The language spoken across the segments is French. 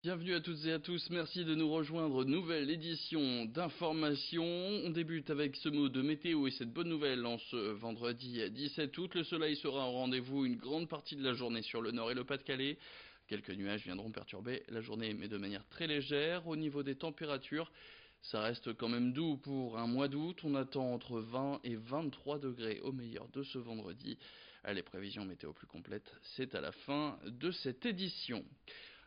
Bienvenue à toutes et à tous, merci de nous rejoindre, nouvelle édition d'information. On débute avec ce mot de météo et cette bonne nouvelle en ce vendredi 17 août. Le soleil sera au rendez-vous une grande partie de la journée sur le nord et le Pas-de-Calais. Quelques nuages viendront perturber la journée mais de manière très légère. Au niveau des températures, ça reste quand même doux pour un mois d'août. On attend entre 20 et 23 degrés au meilleur de ce vendredi. Les prévisions météo plus complètes, c'est à la fin de cette édition.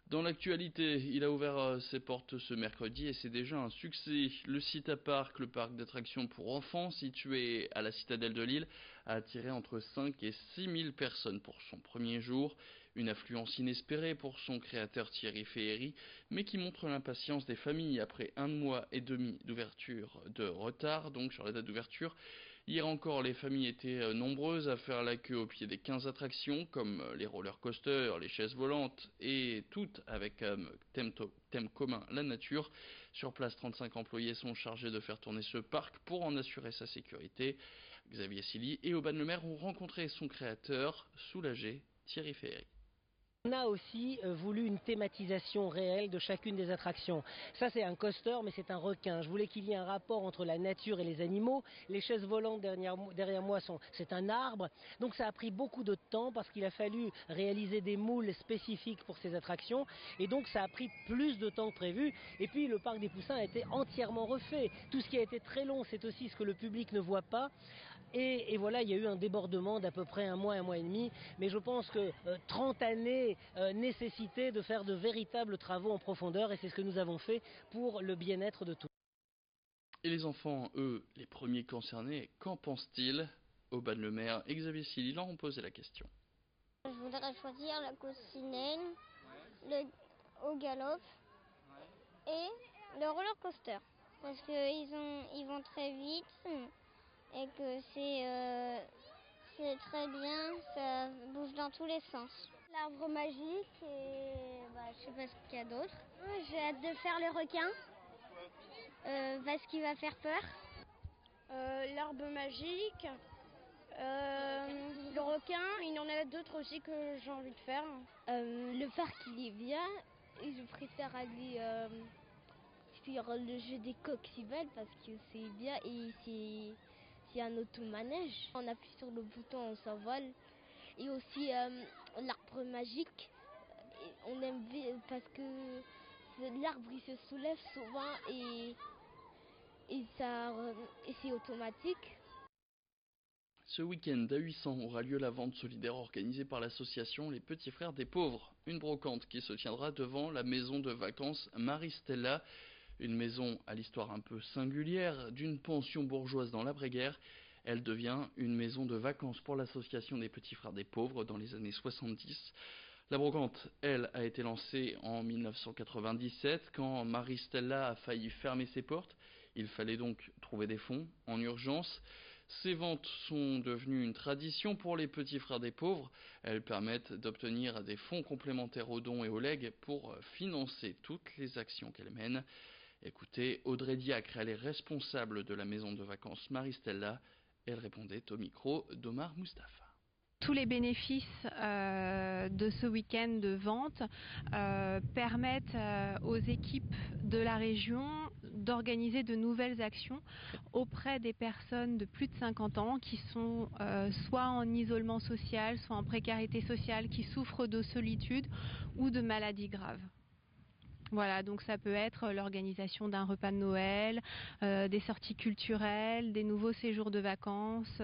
Dans l'actualité, il a ouvert ses portes ce mercredi et c'est déjà un succès. Le site à parc, le parc d'attractions pour enfants situé à la citadelle de Lille, a attiré entre 5 et 6 000 personnes pour son premier jour. Une affluence inespérée pour son créateur Thierry Féhéry, mais qui montre l'impatience des familles après un mois et demi d'ouverture de retard, donc sur la date d'ouverture. Hier encore, les familles étaient nombreuses à faire la queue au pied des 15 attractions, comme les roller coasters, les chaises volantes, et toutes avec thème commun la nature. Sur place, 35 employés sont chargés de faire tourner ce parc pour en assurer sa sécurité. Xavier Silly et Aubin-le-Maire ont rencontré son créateur, soulagé, Thierry Féhéry. On a aussi voulu une thématisation réelle de chacune des attractions. Ça c'est un coaster mais c'est un requin. Je voulais qu'il y ait un rapport entre la nature et les animaux. Les chaises volantes derrière moi c'est un arbre. Donc ça a pris beaucoup de temps parce qu'il a fallu réaliser des moules spécifiques pour ces attractions. Et donc ça a pris plus de temps que prévu. Et puis le parc des Poussins a été entièrement refait. Tout ce qui a été très long c'est aussi ce que le public ne voit pas. Et voilà, il y a eu un débordement d'à peu près un mois et demi, mais je pense que 30 années nécessitaient de faire de véritables travaux en profondeur, et c'est ce que nous avons fait pour le bien-être de tous. Et les enfants, eux, les premiers concernés, qu'en pensent-ils? Aubin-le-Maire et Xavier Silly leur ont posé la question. Je voudrais choisir la coccinelle, le au galop et le roller coaster, parce qu'ils vont très vite et que c'est très bien, ça bouge dans tous les sens. L'arbre magique et je sais pas ce qu'il y a d'autre. J'ai hâte de faire le requin parce qu'il va faire peur. L'arbre magique, le requin, il y en a d'autres aussi que j'ai envie de faire. Le parc il est bien et je préfère aller faire le jeu des coccinelles parce que c'est bien et c'est un automanège. On appuie sur le bouton, on s'envole. Et aussi l'arbre magique, on aime bien parce que l'arbre il se soulève souvent et c'est automatique. Ce week-end à 800 aura lieu la vente solidaire organisée par l'association Les Petits Frères des Pauvres. Une brocante qui se tiendra devant la maison de vacances Marie-Stella. Une maison à l'histoire un peu singulière, d'une pension bourgeoise dans l'après-guerre. Elle devient une maison de vacances pour l'association des Petits Frères des Pauvres dans les années 70. La brocante, elle, a été lancée en 1997 quand Marie-Stella a failli fermer ses portes. Il fallait donc trouver des fonds en urgence. Ces ventes sont devenues une tradition pour les Petits Frères des Pauvres. Elles permettent d'obtenir des fonds complémentaires aux dons et aux legs pour financer toutes les actions qu'elles mènent. Écoutez, Audrey Diacre, elle est responsable de la maison de vacances Marie-Stella. Elle répondait au micro d'Omar Mustapha. Tous les bénéfices de ce week-end de vente permettent aux équipes de la région d'organiser de nouvelles actions auprès des personnes de plus de 50 ans qui sont soit en isolement social, soit en précarité sociale, qui souffrent de solitude ou de maladies graves. Voilà, donc ça peut être l'organisation d'un repas de Noël, des sorties culturelles, des nouveaux séjours de vacances,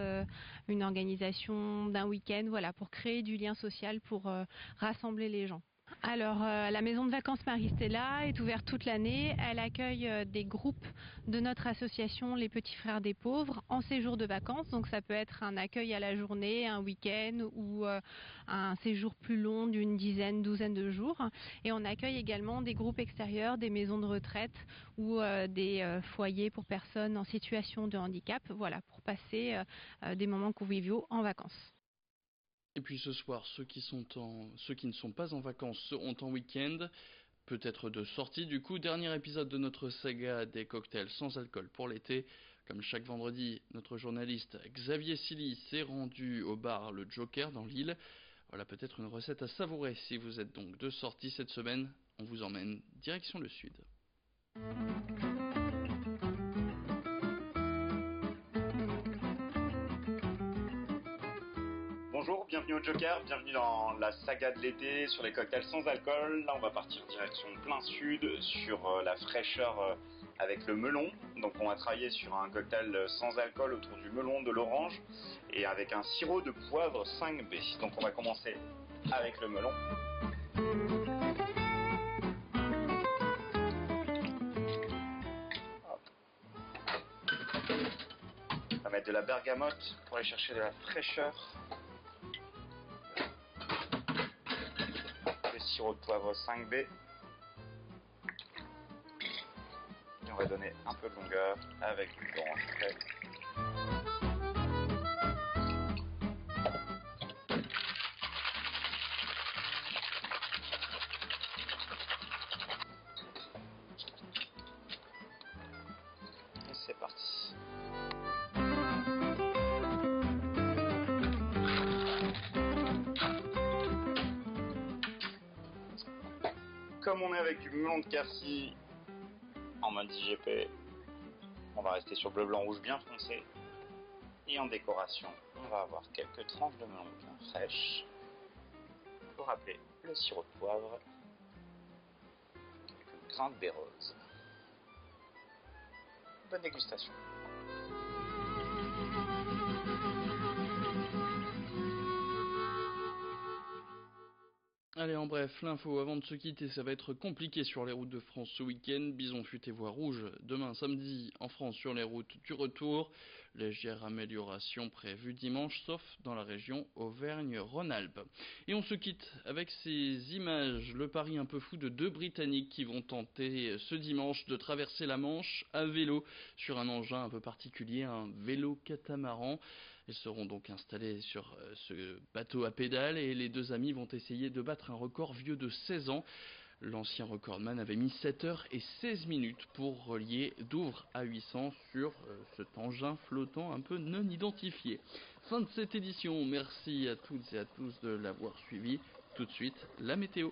une organisation d'un week-end, voilà, pour créer du lien social, pour rassembler les gens. Alors, la maison de vacances Marie-Stella est ouverte toute l'année. Elle accueille des groupes de notre association Les Petits Frères des Pauvres en séjour de vacances. Donc, ça peut être un accueil à la journée, un week-end ou un séjour plus long d'une douzaine de jours. Et on accueille également des groupes extérieurs, des maisons de retraite ou des foyers pour personnes en situation de handicap. Voilà, pour passer des moments conviviaux en vacances. Et puis ce soir, ceux qui ne sont pas en vacances seront en week-end, peut-être de sortie. Du coup, dernier épisode de notre saga des cocktails sans alcool pour l'été. Comme chaque vendredi, notre journaliste Xavier Silly s'est rendu au bar Le Joker dans Lille. Voilà peut-être une recette à savourer si vous êtes donc de sortie cette semaine. on vous emmène direction le sud. Bonjour, bienvenue au Joker, bienvenue dans la saga de l'été sur les cocktails sans alcool. Là on va partir direction plein sud sur la fraîcheur avec le melon. Donc on va travailler sur un cocktail sans alcool autour du melon, de l'orange et avec un sirop de poivre 5B. Donc on va commencer avec le melon. On va mettre de la bergamote pour aller chercher de la fraîcheur. Le sirop de poivre 5B. Et on va donner un peu de longueur avec du orange frais. Et c'est parti. Comme on est avec du melon de Quercy en mode IGP, on va rester sur bleu, blanc, rouge bien foncé. Et en décoration, on va avoir quelques tranches de melon bien fraîches. Pour rappeler le sirop de poivre, quelques grains de baies roses. Bonne dégustation. Allez, en bref, l'info avant de se quitter, ça va être compliqué sur les routes de France ce week-end. Bison futé voie rouge demain samedi en France sur les routes du retour. Légère amélioration prévue dimanche, sauf dans la région Auvergne-Rhône-Alpes. Et on se quitte avec ces images, le pari un peu fou de 2 Britanniques qui vont tenter ce dimanche de traverser la Manche à vélo sur un engin un peu particulier, un vélo catamaran. Ils seront donc installés sur ce bateau à pédales et les 2 amis vont essayer de battre un record vieux de 16 ans. L'ancien recordman avait mis 7 heures et 16 minutes pour relier Douvres à 800 sur cet engin flottant un peu non identifié. Fin de cette édition, merci à toutes et à tous de l'avoir suivi. Tout de suite, la météo.